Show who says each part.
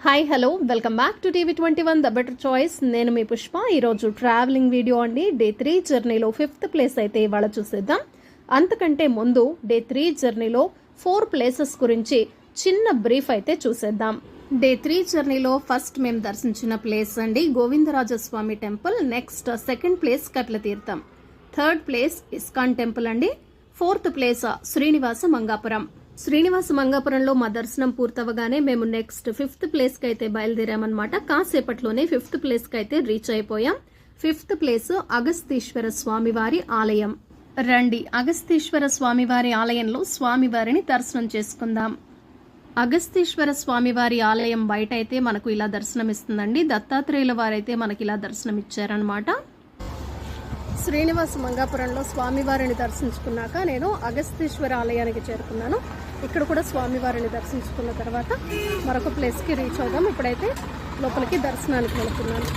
Speaker 1: Hi hello welcome back to TV21 the better choice. నేను మీ పుష్ప. ఈరోజు travelling video అండి. Day 3 జర్నీలో 5th ప్లేస్ అయితే ఇవాళ చూసేద్దాం. అంతకంటే ముందు డే 3 జర్నీలో 4 ప్లేసెస్ గురించి చిన్న బ్రీఫ్ అయితే చూసేద్దాం. డే 3 జర్నీలో ఫస్ట్ మేము దర్శించిన ప్లేస్ అండి Govindarajaswamy temple. Next second place Kapilatheertham. Third place ISKCON temple అండి. Fourth place Srinivasa Mangapuram. శ్రీనివాస మంగాపురంలో మా దర్శనం పూర్తవగానే మేము నెక్స్ట్ 5th ప్లేస్ కి అయితే బయలుదేరామన్నమాట. కాసేపట్లోనే 5th ప్లేస్ కి అయితే రీచ్ అయిపోయాం. 5th ప్లేస్ అగస్తీశ్వర స్వామివారి ఆలయం. రండి అగస్తీశ్వర స్వామివారి ఆలయంలో స్వామివారిని దర్శనం చేసుకుందాం. అగస్తీశ్వర స్వామివారి ఆలయం బయట అయితే మనకు ఇలా దర్శనం ఇస్తుందండి. దత్తాత్రేయుల వారైతే మనకి ఇలా దర్శనం ఇచ్చారనమాట. శ్రీనివాస మంగాపురంలో స్వామివారిని దర్శించుకున్నాక నేను అగస్తీశ్వర ఆలయానికి చేరుకున్నాను. ఇక్కడ కూడా స్వామివారిని దర్శించుకున్న తర్వాత మరొక ప్లేస్కి రీచ్ అవుదాం. ఇప్పుడైతే లోపలికి దర్శనానికి వెళుతున్నాను.